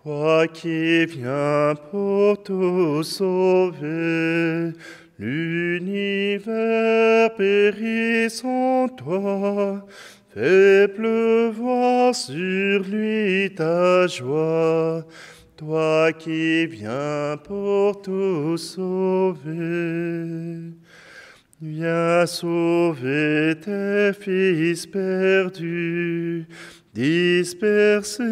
Toi qui viens pour tout sauver, l'univers périt sans toi. Fais pleuvoir sur lui ta joie, toi qui viens pour tout sauver. Viens sauver tes fils perdus, dispersés,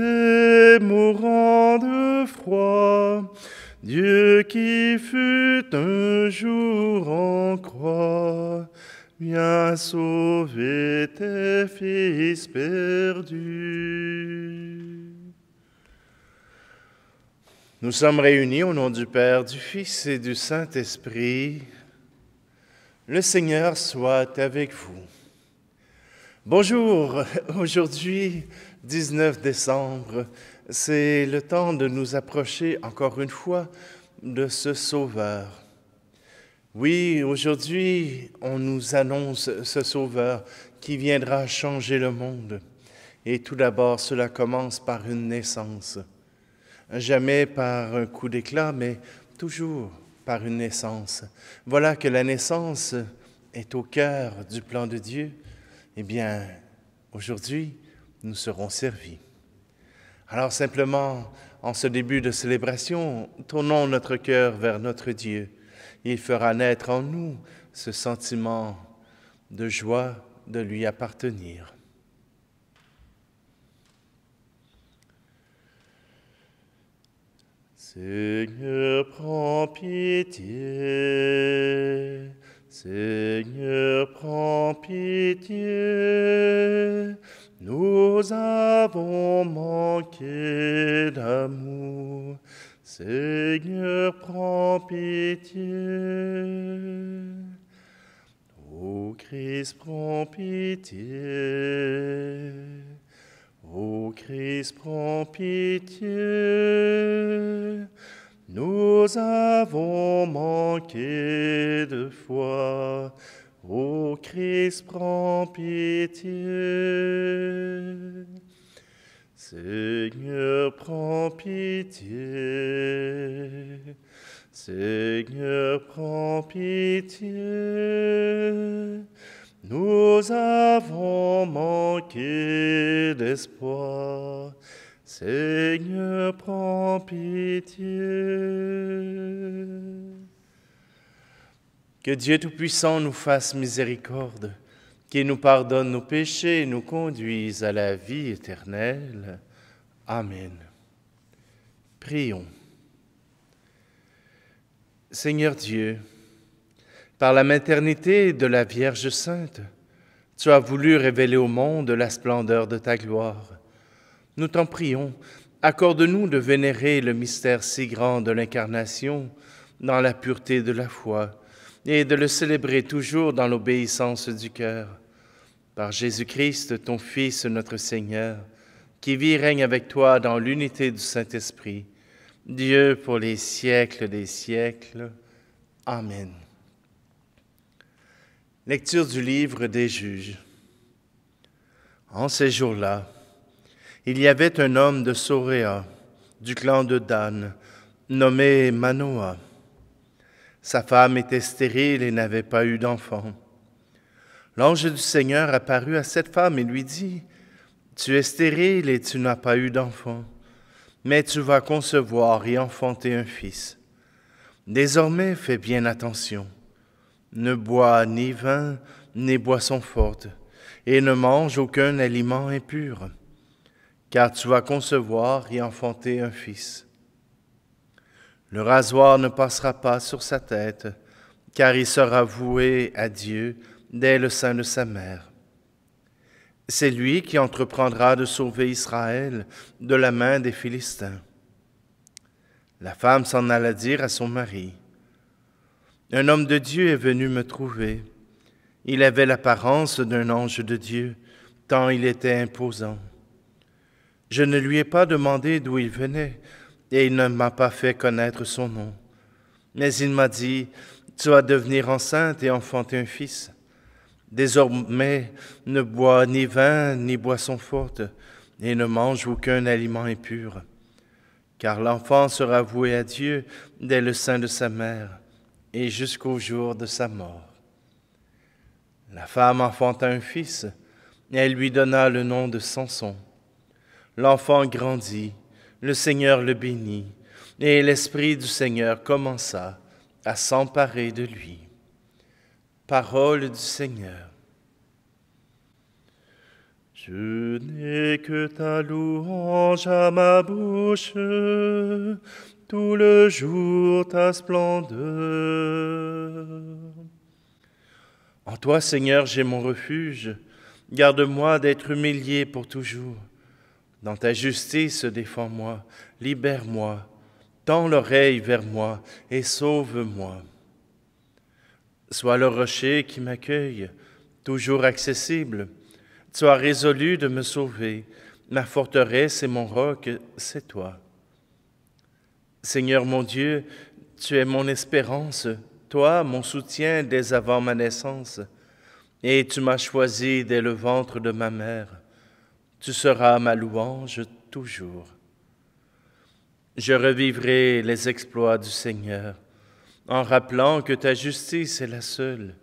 mourant de froid. Dieu qui fut un jour en croix, viens sauver tes fils perdus. Nous sommes réunis au nom du Père, du Fils et du Saint-Esprit. Le Seigneur soit avec vous. Bonjour, aujourd'hui, 19 décembre, c'est le temps de nous approcher encore une fois de ce Sauveur. Oui, aujourd'hui, on nous annonce ce Sauveur qui viendra changer le monde. Et tout d'abord, cela commence par une naissance. Jamais par un coup d'éclat, mais toujours par une naissance. Voilà que la naissance est au cœur du plan de Dieu. Eh bien, aujourd'hui, nous serons servis. Alors simplement, en ce début de célébration, tournons notre cœur vers notre Dieu. Il fera naître en nous ce sentiment de joie de lui appartenir. Seigneur, prends pitié. Seigneur, prends pitié. Nous avons manqué d'amour. Seigneur, prends pitié. Ô Christ, prends pitié. Ô Christ, prends pitié. Nous avons manqué de foi. Ô Christ, prends pitié. Seigneur, prends pitié. Seigneur, prends pitié. Nous avons manqué d'espoir. Seigneur, prends pitié. Que Dieu Tout-Puissant nous fasse miséricorde, qu'il nous pardonne nos péchés et nous conduise à la vie éternelle. Amen. Prions. Seigneur Dieu, par la maternité de la Vierge Sainte, tu as voulu révéler au monde la splendeur de ta gloire. Nous t'en prions, accorde-nous de vénérer le mystère si grand de l'incarnation dans la pureté de la foi et de le célébrer toujours dans l'obéissance du cœur. Par Jésus-Christ, ton Fils, notre Seigneur, qui vit et règne avec toi dans l'unité du Saint-Esprit, Dieu pour les siècles des siècles. Amen. Lecture du livre des Juges. En ces jours-là, il y avait un homme de Soréa, du clan de Dan, nommé Manoah. Sa femme était stérile et n'avait pas eu d'enfant. L'ange du Seigneur apparut à cette femme et lui dit, « Tu es stérile et tu n'as pas eu d'enfant, mais tu vas concevoir et enfanter un fils. Désormais, fais bien attention. Ne bois ni vin, ni boisson forte, et ne mange aucun aliment impur, car tu vas concevoir et enfanter un fils. Le rasoir ne passera pas sur sa tête, car il sera voué à Dieu dès le sein de sa mère. C'est lui qui entreprendra de sauver Israël de la main des Philistins. » La femme s'en alla dire à son mari, « Un homme de Dieu est venu me trouver. Il avait l'apparence d'un ange de Dieu, tant il était imposant. Je ne lui ai pas demandé d'où il venait, et il ne m'a pas fait connaître son nom. Mais il m'a dit, « Tu vas devenir enceinte et enfanter un fils. Désormais, ne bois ni vin ni boisson forte, et ne mange aucun aliment impur, car l'enfant sera voué à Dieu dès le sein de sa mère et jusqu'au jour de sa mort. La femme enfanta un fils, et elle lui donna le nom de Samson. L'enfant grandit, le Seigneur le bénit, et l'Esprit du Seigneur commença à s'emparer de lui. Parole du Seigneur. Je n'ai que ta louange à ma bouche, tout le jour ta splendeur. En toi, Seigneur, j'ai mon refuge. Garde-moi d'être humilié pour toujours. Dans ta justice, défends-moi, libère-moi, tends l'oreille vers moi et sauve-moi. Sois le rocher qui m'accueille, toujours accessible. Sois résolu de me sauver. Ma forteresse et mon roc, c'est toi. Seigneur mon Dieu, tu es mon espérance, toi, mon soutien dès avant ma naissance, et tu m'as choisi dès le ventre de ma mère. Tu seras ma louange toujours. Je revivrai les exploits du Seigneur, en rappelant que ta justice est la seule.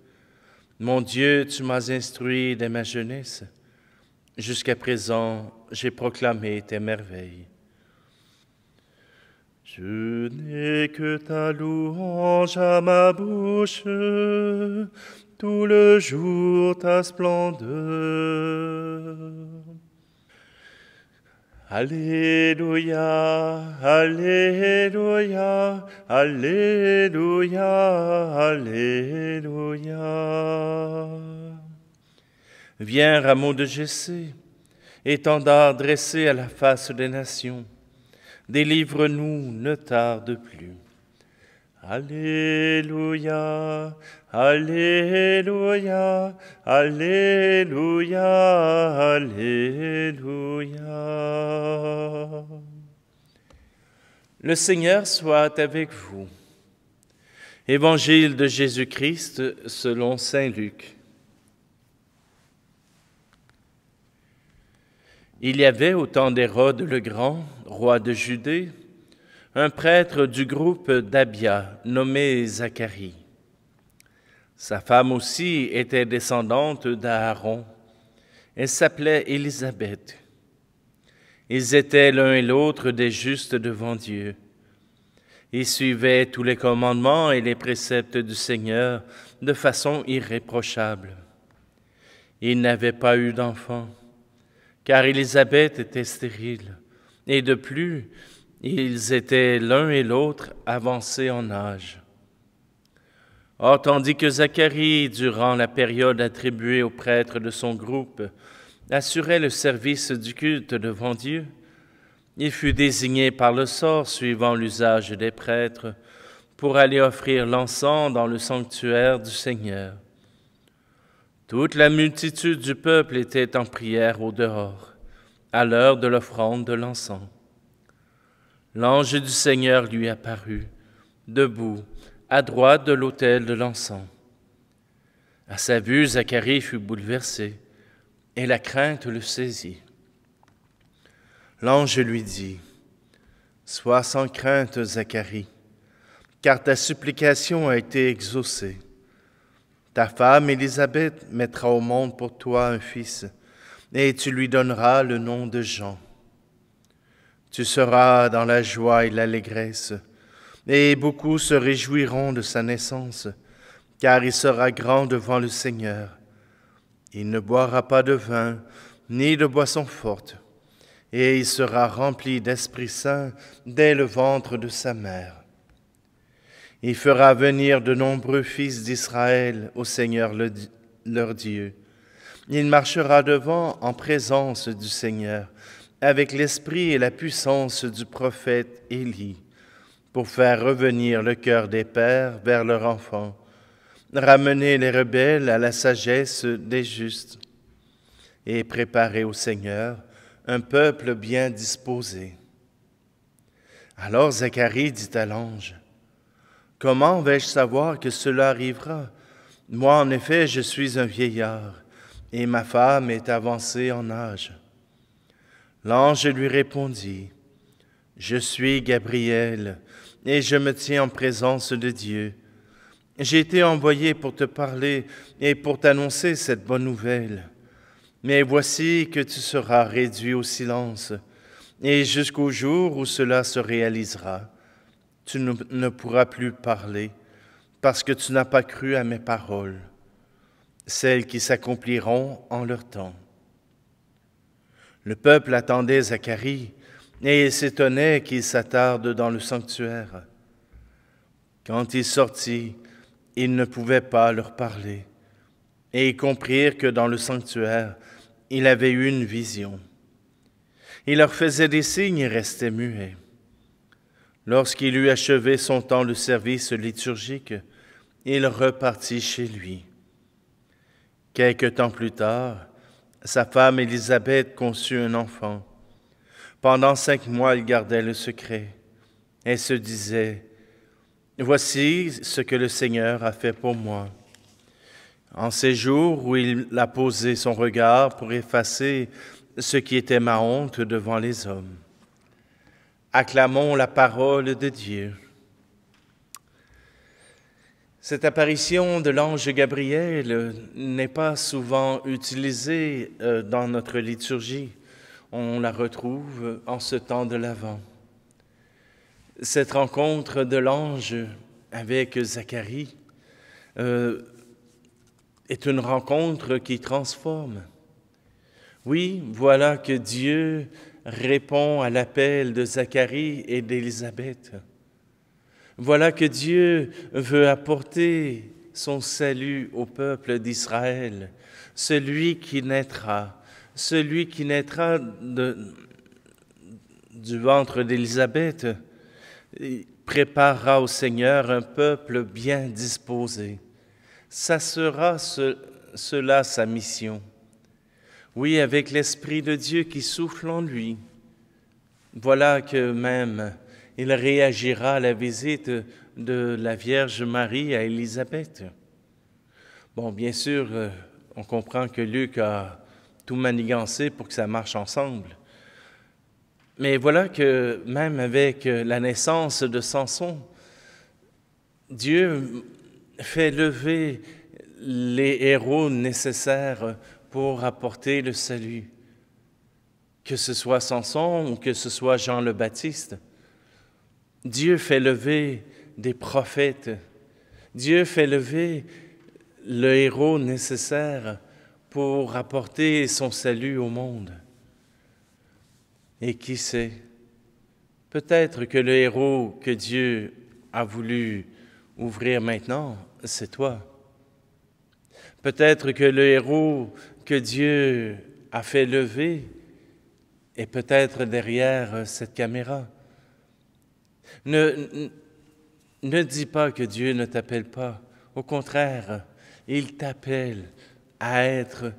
Mon Dieu, tu m'as instruit dès ma jeunesse. Jusqu'à présent, j'ai proclamé tes merveilles. Je n'ai que ta louange à ma bouche, tout le jour ta splendeur. Alléluia, Alléluia, Alléluia, Alléluia. Viens, rameau de Jessé, étendard dressé à la face des nations. Délivre-nous, ne tarde plus. Alléluia, Alléluia, Alléluia, Alléluia. Le Seigneur soit avec vous. Évangile de Jésus-Christ selon saint Luc. Il y avait au temps d'Hérode le Grand, roi de Judée, un prêtre du groupe d'Abia, nommé Zacharie. Sa femme aussi était descendante d'Aaron. Elle s'appelait Élisabeth. Ils étaient l'un et l'autre des justes devant Dieu. Ils suivaient tous les commandements et les préceptes du Seigneur de façon irréprochable. Ils n'avaient pas eu d'enfant, car Élisabeth était stérile, et de plus, ils étaient l'un et l'autre avancés en âge. Or, tandis que Zacharie, durant la période attribuée aux prêtres de son groupe, assurait le service du culte devant Dieu, il fut désigné par le sort, suivant l'usage des prêtres, pour aller offrir l'encens dans le sanctuaire du Seigneur. Toute la multitude du peuple était en prière au dehors, à l'heure de l'offrande de l'encens. L'ange du Seigneur lui apparut, debout, à droite de l'autel de l'encens. À sa vue, Zacharie fut bouleversé, et la crainte le saisit. L'ange lui dit, « Sois sans crainte, Zacharie, car ta supplication a été exaucée. Ta femme Élisabeth mettra au monde pour toi un fils, et tu lui donneras le nom de Jean. Tu seras dans la joie et l'allégresse, et beaucoup se réjouiront de sa naissance, car il sera grand devant le Seigneur. Il ne boira pas de vin, ni de boisson forte, et il sera rempli d'Esprit Saint dès le ventre de sa mère. Il fera venir de nombreux fils d'Israël au Seigneur leur Dieu. Il marchera devant en présence du Seigneur, avec l'esprit et la puissance du prophète Élie, pour faire revenir le cœur des pères vers leurs enfants, ramener les rebelles à la sagesse des justes, et préparer au Seigneur un peuple bien disposé. » Alors Zacharie dit à l'ange, « Comment vais-je savoir que cela arrivera? Moi, en effet, je suis un vieillard, et ma femme est avancée en âge. » L'ange lui répondit, « Je suis Gabriel, et je me tiens en présence de Dieu. J'ai été envoyé pour te parler et pour t'annoncer cette bonne nouvelle. Mais voici que tu seras réduit au silence, et jusqu'au jour où cela se réalisera, tu ne pourras plus parler, parce que tu n'as pas cru à mes paroles, celles qui s'accompliront en leur temps. Le peuple attendait Zacharie, et s'étonnait qu'il s'attarde dans le sanctuaire. Quand il sortit, il ne pouvait pas leur parler, et ils comprirent que dans le sanctuaire, il avait eu une vision. Il leur faisait des signes et restait muet. Lorsqu'il eut achevé son temps de service liturgique, il repartit chez lui. Quelque temps plus tard, sa femme Élisabeth conçut un enfant. Pendant 5 mois, elle gardait le secret. Elle se disait, « Voici ce que le Seigneur a fait pour moi. » En ces jours où il a posé son regard pour effacer ce qui était ma honte devant les hommes. Acclamons la parole de Dieu. Cette apparition de l'ange Gabriel n'est pas souvent utilisée dans notre liturgie. On la retrouve en ce temps de l'Avent. Cette rencontre de l'ange avec Zacharie est une rencontre qui transforme. Oui, voilà que Dieu répond à l'appel de Zacharie et d'Élisabeth. Voilà que Dieu veut apporter son salut au peuple d'Israël, celui qui naîtra du ventre d'Élisabeth, préparera au Seigneur un peuple bien disposé. Ça sera cela sa mission. Oui, avec l'Esprit de Dieu qui souffle en lui. Voilà que même il réagira à la visite de la Vierge Marie à Élisabeth. Bon, bien sûr, on comprend que Luc a tout manigancé pour que ça marche ensemble. Mais voilà que même avec la naissance de Samson, Dieu fait lever les héros nécessaires pour apporter le salut. Que ce soit Samson ou que ce soit Jean le Baptiste, Dieu fait lever des prophètes. Dieu fait lever le héros nécessaire pour apporter son salut au monde. Et qui sait, peut-être que le héros que Dieu a voulu ouvrir maintenant, c'est toi. Peut-être que le héros que Dieu a fait lever est peut-être derrière cette caméra. Ne dis pas que Dieu ne t'appelle pas. Au contraire, il t'appelle à être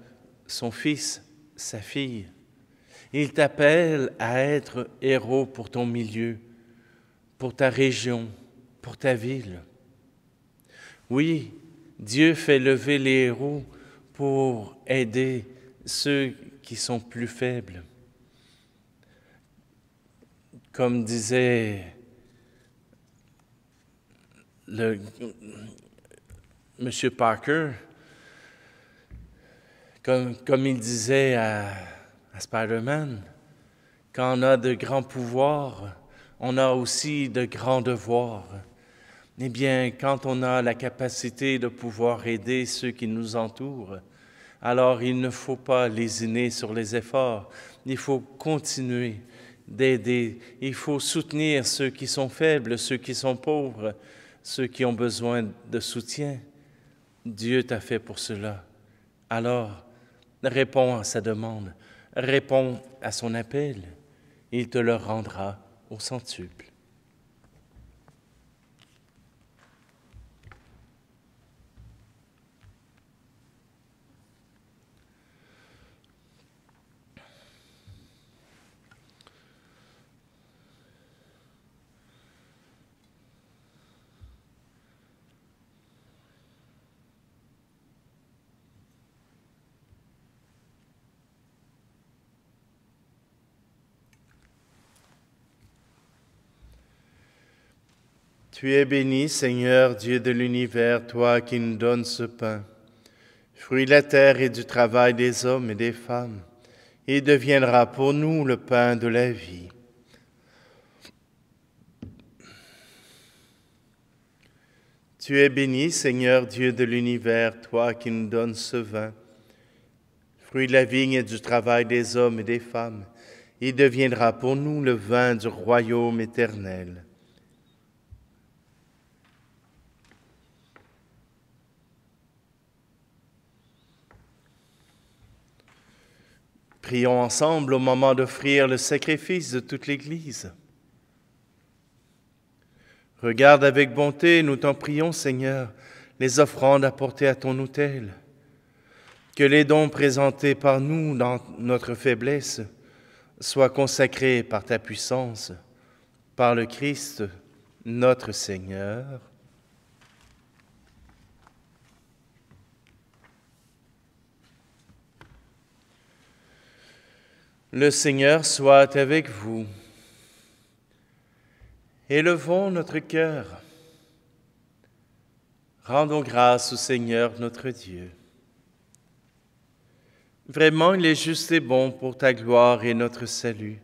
son fils, sa fille. Il t'appelle à être héros pour ton milieu, pour ta région, pour ta ville. Oui, Dieu fait lever les héros pour aider ceux qui sont plus faibles. Comme disait M. Parker, comme il disait à Spider-Man, quand on a de grands pouvoirs, on a aussi de grands devoirs. Eh bien, quand on a la capacité de pouvoir aider ceux qui nous entourent, alors il ne faut pas lésiner sur les efforts. Il faut continuer d'aider. Il faut soutenir ceux qui sont faibles, ceux qui sont pauvres, ceux qui ont besoin de soutien. Dieu t'a fait pour cela. Alors, réponds à sa demande, réponds à son appel. Il te le rendra au centuple. Tu es béni, Seigneur, Dieu de l'univers, toi qui nous donnes ce pain, fruit de la terre et du travail des hommes et des femmes. Il deviendra pour nous le pain de la vie. Tu es béni, Seigneur, Dieu de l'univers, toi qui nous donnes ce vin, fruit de la vigne et du travail des hommes et des femmes. Il deviendra pour nous le vin du royaume éternel. Prions ensemble au moment d'offrir le sacrifice de toute l'Église. Regarde avec bonté, nous t'en prions, Seigneur, les offrandes apportées à ton autel. Que les dons présentés par nous dans notre faiblesse soient consacrés par ta puissance, par le Christ, notre Seigneur. Le Seigneur soit avec vous. Élevons notre cœur. Rendons grâce au Seigneur notre Dieu. Vraiment, il est juste et bon pour ta gloire et notre salut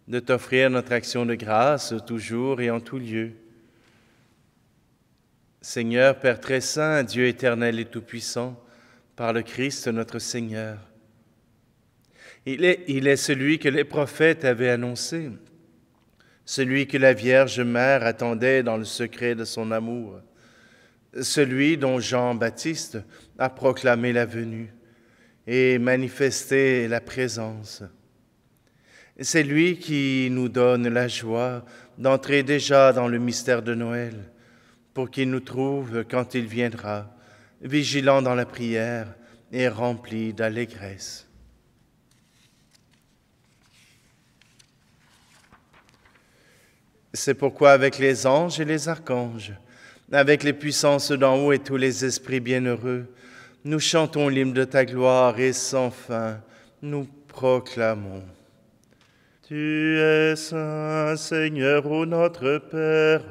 de t'offrir notre action de grâce toujours et en tout lieu. Seigneur, Père très saint, Dieu éternel et tout-puissant, par le Christ notre Seigneur. Il est celui que les prophètes avaient annoncé, celui que la Vierge Mère attendait dans le secret de son amour, celui dont Jean-Baptiste a proclamé la venue et manifesté la présence. C'est lui qui nous donne la joie d'entrer déjà dans le mystère de Noël, pour qu'il nous trouve quand il viendra, vigilants dans la prière et remplis d'allégresse. C'est pourquoi avec les anges et les archanges, avec les puissances d'en haut et tous les esprits bienheureux, nous chantons l'hymne de ta gloire et sans fin, nous proclamons. Tu es saint, Seigneur, ô notre Père,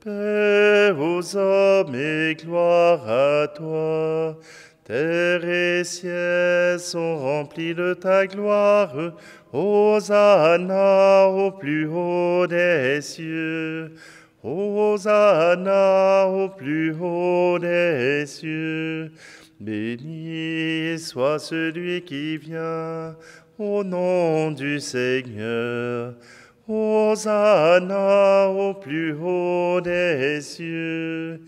paix aux hommes et gloire à toi. Terre et ciel sont remplis de ta gloire. Hosanna au plus haut des cieux. Hosanna au plus haut des cieux. Béni soit celui qui vient au nom du Seigneur. Hosanna au plus haut des cieux.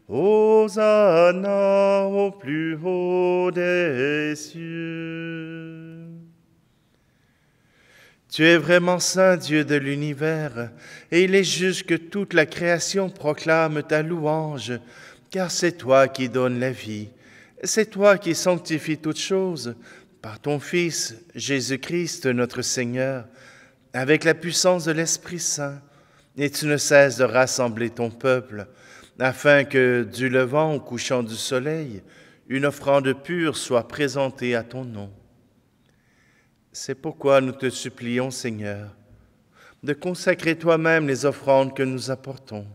Hosanna au plus haut des cieux. Tu es vraiment saint, Dieu de l'univers, et il est juste que toute la création proclame ta louange, car c'est toi qui donnes la vie, c'est toi qui sanctifies toutes choses, par ton Fils, Jésus-Christ, notre Seigneur, avec la puissance de l'Esprit Saint, et tu ne cesses de rassembler ton peuple, afin que, du levant au couchant du soleil, une offrande pure soit présentée à ton nom. C'est pourquoi nous te supplions, Seigneur, de consacrer toi-même les offrandes que nous apportons.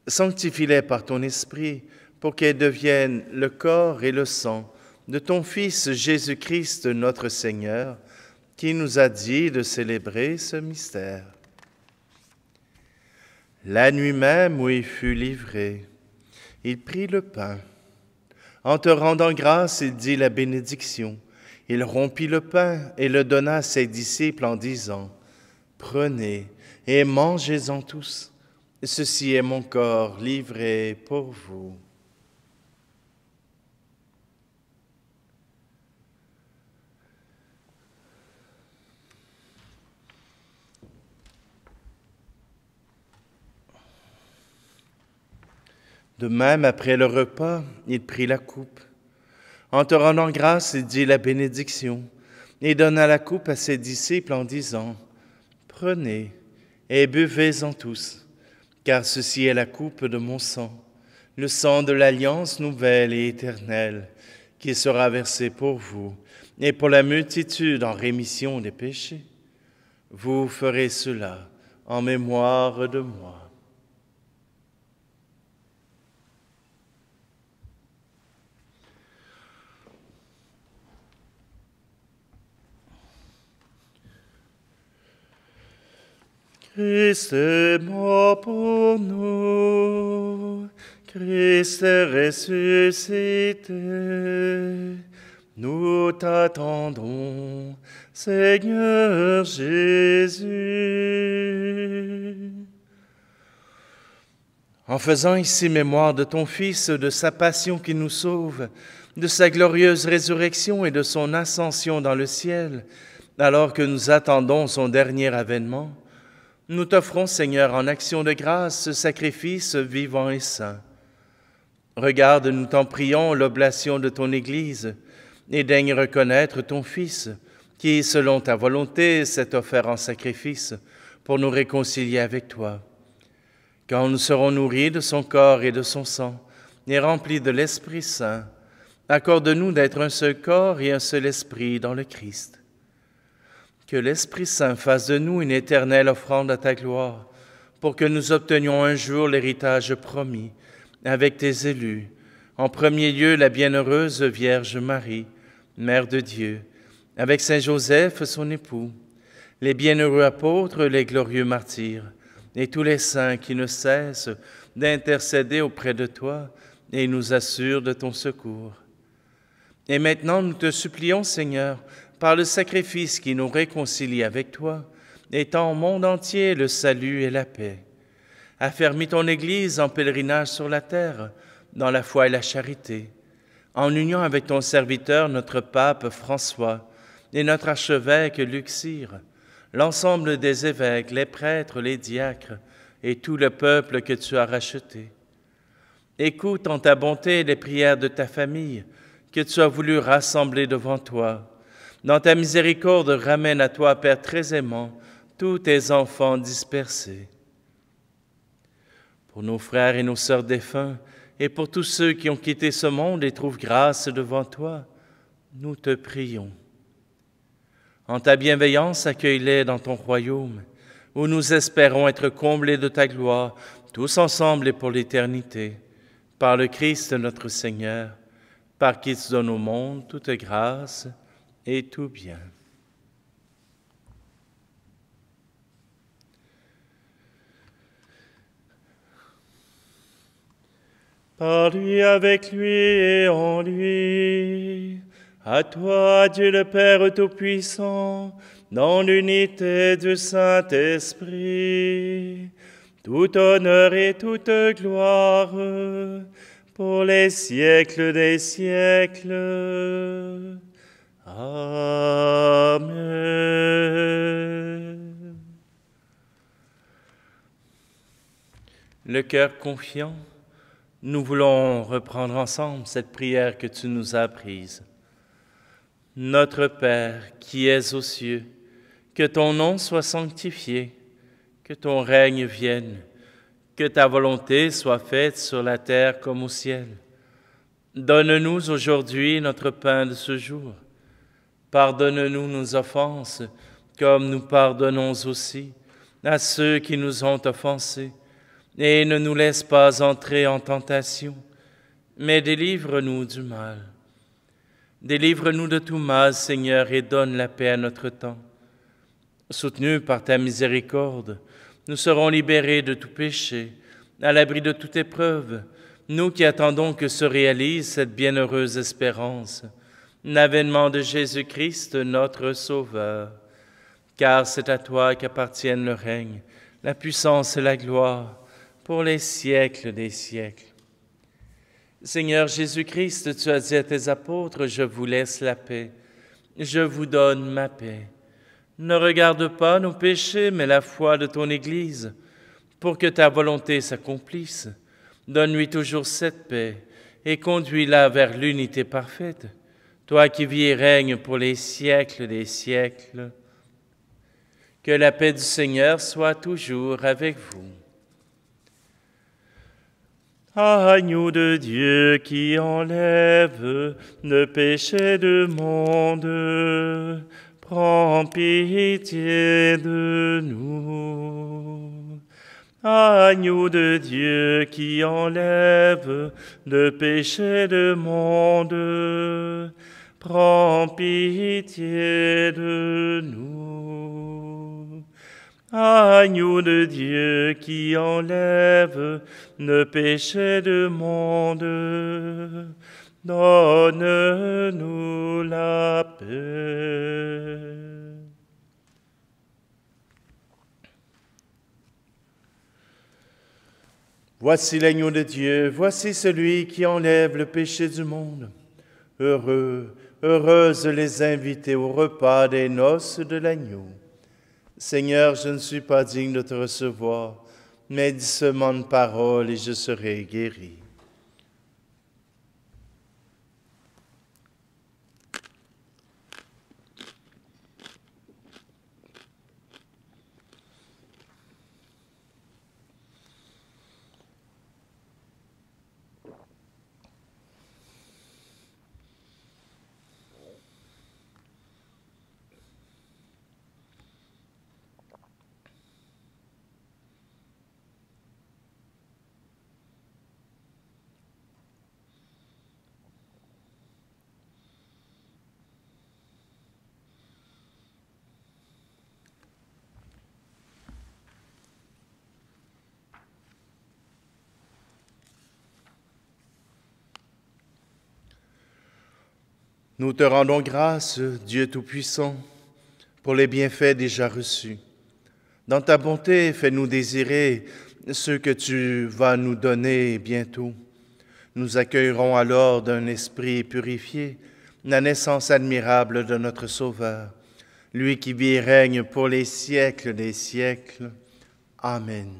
Sanctifie-les par ton Esprit, pour qu'elles deviennent le corps et le sang de ton Fils Jésus-Christ, notre Seigneur, qui nous a dit de célébrer ce mystère. La nuit même où il fut livré, il prit le pain. En te rendant grâce, il dit la bénédiction. Il rompit le pain et le donna à ses disciples en disant, « Prenez et mangez-en tous. Ceci est mon corps livré pour vous. » De même, après le repas, il prit la coupe. En te rendant grâce, il dit la bénédiction et donna la coupe à ses disciples en disant, « Prenez et buvez-en tous, car ceci est la coupe de mon sang, le sang de l'alliance nouvelle et éternelle, qui sera versé pour vous et pour la multitude en rémission des péchés. Vous ferez cela en mémoire de moi. » Christ est mort pour nous, Christ est ressuscité. Nous t'attendons, Seigneur Jésus. En faisant ici mémoire de ton Fils, de sa passion qui nous sauve, de sa glorieuse résurrection et de son ascension dans le ciel, alors que nous attendons son dernier avènement, nous t'offrons, Seigneur, en action de grâce, ce sacrifice vivant et saint. Regarde, nous t'en prions, l'oblation de ton Église, et daigne reconnaître ton Fils, qui, selon ta volonté, s'est offert en sacrifice pour nous réconcilier avec toi. Quand nous serons nourris de son corps et de son sang, et remplis de l'Esprit Saint, accorde-nous d'être un seul corps et un seul esprit dans le Christ. Que l'Esprit Saint fasse de nous une éternelle offrande à ta gloire, pour que nous obtenions un jour l'héritage promis avec tes élus, en premier lieu la bienheureuse Vierge Marie, Mère de Dieu, avec Saint Joseph, son époux, les bienheureux apôtres, les glorieux martyrs, et tous les saints qui ne cessent d'intercéder auprès de toi et nous assurent de ton secours. Et maintenant, nous te supplions, Seigneur, par le sacrifice qui nous réconcilie avec toi, étends au monde entier le salut et la paix. Affermis ton Église en pèlerinage sur la terre, dans la foi et la charité, en union avec ton serviteur, notre pape François, et notre archevêque Luxire, l'ensemble des évêques, les prêtres, les diacres, et tout le peuple que tu as racheté. Écoute en ta bonté les prières de ta famille, que tu as voulu rassembler devant toi. Dans ta miséricorde, ramène à toi, Père très aimant, tous tes enfants dispersés. Pour nos frères et nos sœurs défunts, et pour tous ceux qui ont quitté ce monde et trouvent grâce devant toi, nous te prions. En ta bienveillance, accueille-les dans ton royaume, où nous espérons être comblés de ta gloire, tous ensemble et pour l'éternité, par le Christ notre Seigneur, par qui tu donnes au monde toute grâce et tout bien. Par lui, avec lui et en lui, à toi, Dieu le Père Tout-Puissant, dans l'unité du Saint-Esprit, tout honneur et toute gloire pour les siècles des siècles. Amen. Le cœur confiant, nous voulons reprendre ensemble cette prière que tu nous as apprise. Notre Père qui es aux cieux, que ton nom soit sanctifié, que ton règne vienne, que ta volonté soit faite sur la terre comme au ciel. Donne-nous aujourd'hui notre pain de ce jour. Pardonne-nous nos offenses, comme nous pardonnons aussi à ceux qui nous ont offensés. Et ne nous laisse pas entrer en tentation, mais délivre-nous du mal. Délivre-nous de tout mal, Seigneur, et donne la paix à notre temps. Soutenus par ta miséricorde, nous serons libérés de tout péché, à l'abri de toute épreuve, nous qui attendons que se réalise cette bienheureuse espérance, l'avènement de Jésus-Christ, notre Sauveur. Car c'est à toi qu'appartiennent le règne, la puissance et la gloire, pour les siècles des siècles. Seigneur Jésus-Christ, tu as dit à tes apôtres, « Je vous laisse la paix, je vous donne ma paix. » Ne regarde pas nos péchés, mais la foi de ton Église, pour que ta volonté s'accomplisse. Donne-lui toujours cette paix et conduis-la vers l'unité parfaite, toi qui vis et règnes pour les siècles des siècles. Que la paix du Seigneur soit toujours avec vous. Agneau de Dieu qui enlève le péché du monde, prends pitié de nous. Agneau de Dieu qui enlève le péché du monde, prends pitié de nous. Agneau de Dieu qui enlève le péché du monde, donne-nous la paix. Voici l'agneau de Dieu, voici celui qui enlève le péché du monde. Heureux, heureuses les invités au repas des noces de l'agneau. Seigneur, je ne suis pas digne de te recevoir, mais dis seulement une parole et je serai guéri. Nous te rendons grâce, Dieu Tout-Puissant, pour les bienfaits déjà reçus. Dans ta bonté, fais-nous désirer ceux que tu vas nous donner bientôt. Nous accueillerons alors d'un esprit purifié la naissance admirable de notre Sauveur, lui qui vit et règne pour les siècles des siècles. Amen.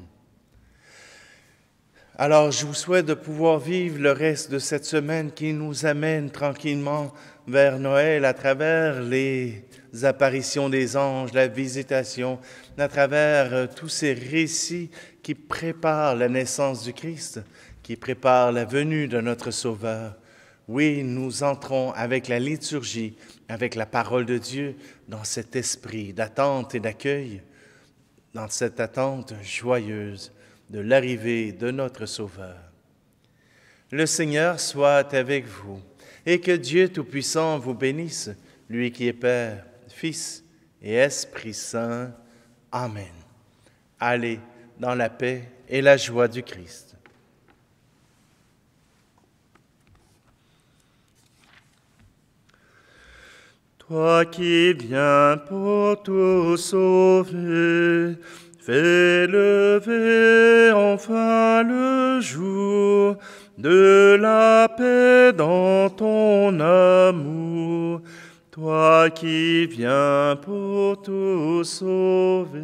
Alors, je vous souhaite de pouvoir vivre le reste de cette semaine qui nous amène tranquillement vers Noël à travers les apparitions des anges, la visitation, à travers tous ces récits qui préparent la naissance du Christ, qui préparent la venue de notre Sauveur. Oui, nous entrons avec la liturgie, avec la parole de Dieu, dans cet esprit d'attente et d'accueil, dans cette attente joyeuse de l'arrivée de notre Sauveur. Le Seigneur soit avec vous et que Dieu Tout-Puissant vous bénisse, lui qui est Père, Fils et Esprit Saint. Amen. Allez dans la paix et la joie du Christ. Toi qui viens pour tout sauver, fais lever enfin le jour de la paix dans ton amour. Toi qui viens pour tout sauver.